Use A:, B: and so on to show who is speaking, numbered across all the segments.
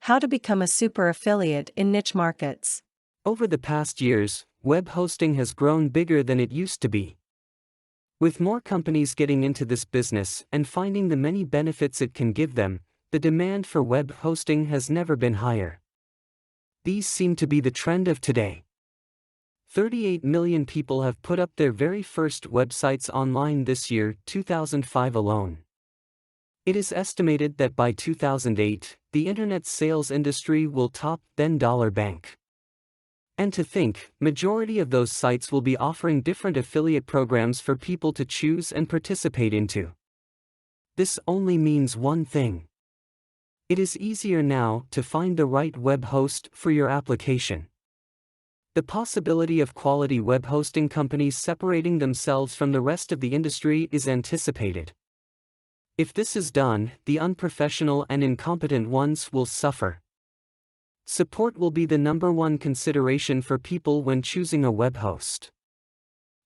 A: How to become a super affiliate in niche markets.
B: Over the past years, web hosting has grown bigger than it used to be. With more companies getting into this business and finding the many benefits it can give them, the demand for web hosting has never been higher. These seem to be the trend of today. 38 million people have put up their very first websites online this year, 2005 alone. It is estimated that by 2008, the internet sales industry will top $10 bank. And to think, majority of those sites will be offering different affiliate programs for people to choose and participate into. This only means one thing. It is easier now to find the right web host for your application. The possibility of quality web hosting companies separating themselves from the rest of the industry is anticipated. If this is done, the unprofessional and incompetent ones will suffer. Support will be the #1 consideration for people when choosing a web host.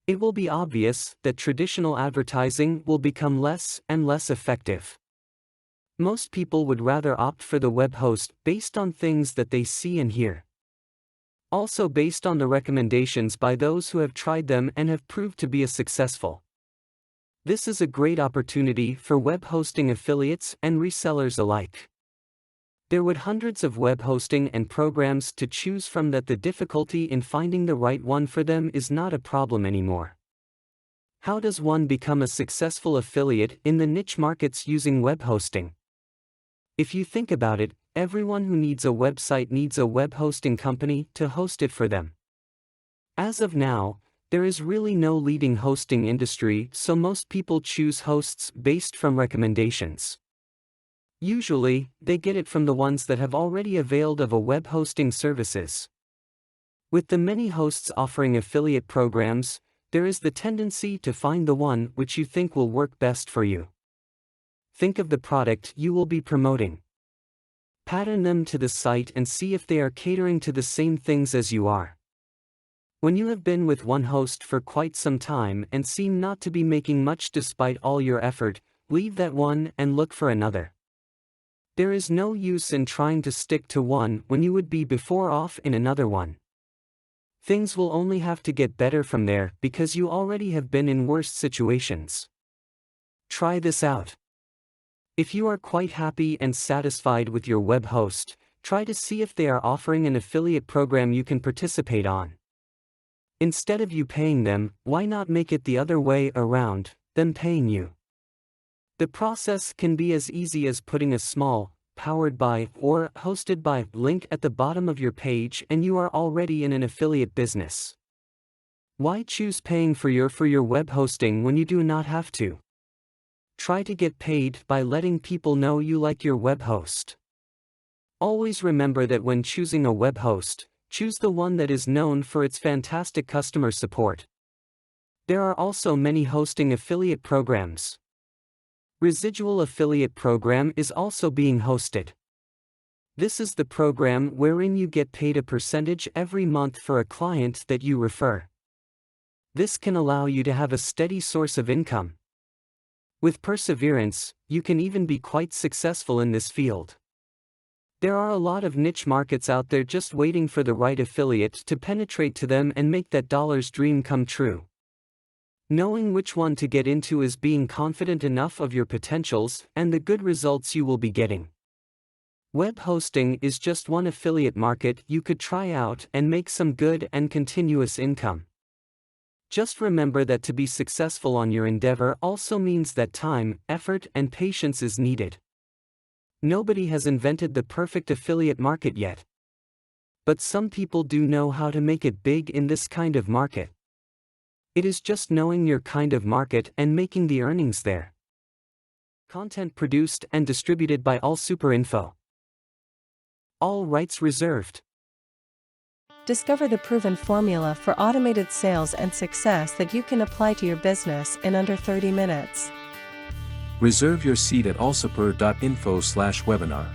B: It will be obvious that traditional advertising will become less and less effective. Most people would rather opt for the web host based on things that they see and hear. Also based on the recommendations by those who have tried them and have proved to be successful. This is a great opportunity for web hosting affiliates and resellers alike. There would hundreds of web hosting and programs to choose from that the difficulty in finding the right one for them is not a problem anymore. How does one become a successful affiliate in the niche markets using web hosting? If you think about it, everyone who needs a website needs a web hosting company to host it for them. As of now, there is really no leading hosting industry, so most people choose hosts based from recommendations. Usually, they get it from the ones that have already availed of a web hosting services. With the many hosts offering affiliate programs, there is the tendency to find the one which you think will work best for you. Think of the product you will be promoting. Pattern them to the site and see if they are catering to the same things as you are. When you have been with one host for quite some time and seem not to be making much despite all your effort, leave that one and look for another. There is no use in trying to stick to one when you would be better off in another one. Things will only have to get better from there because you already have been in worse situations. Try this out. If you are quite happy and satisfied with your web host, try to see if they are offering an affiliate program you can participate on. Instead of you paying them, why not make it the other way around, them paying you? The process can be as easy as putting a small, powered by or hosted by link at the bottom of your page and you are already in an affiliate business. Why choose paying for your web hosting when you do not have to? Try to get paid by letting people know you like your web host. Always remember that when choosing a web host, choose the one that is known for its fantastic customer support. There are also many hosting affiliate programs. Residual affiliate program is also being hosted. This is the program wherein you get paid a percentage every month for a client that you refer. This can allow you to have a steady source of income. With perseverance, you can even be quite successful in this field. There are a lot of niche markets out there just waiting for the right affiliate to penetrate to them and make that dollar's dream come true. Knowing which one to get into is being confident enough of your potentials and the good results you will be getting. Web hosting is just one affiliate market you could try out and make some good and continuous income. Just remember that to be successful on your endeavor also means that time, effort, and patience is needed. Nobody has invented the perfect affiliate market yet. But some people do know how to make it big in this kind of market. It is just knowing your kind of market and making the earnings there. Content produced and distributed by All Super Info. All rights reserved.
A: Discover the proven formula for automated sales and success that you can apply to your business in under 30 minutes.
C: Reserve your seat at allsuper.info/webinar.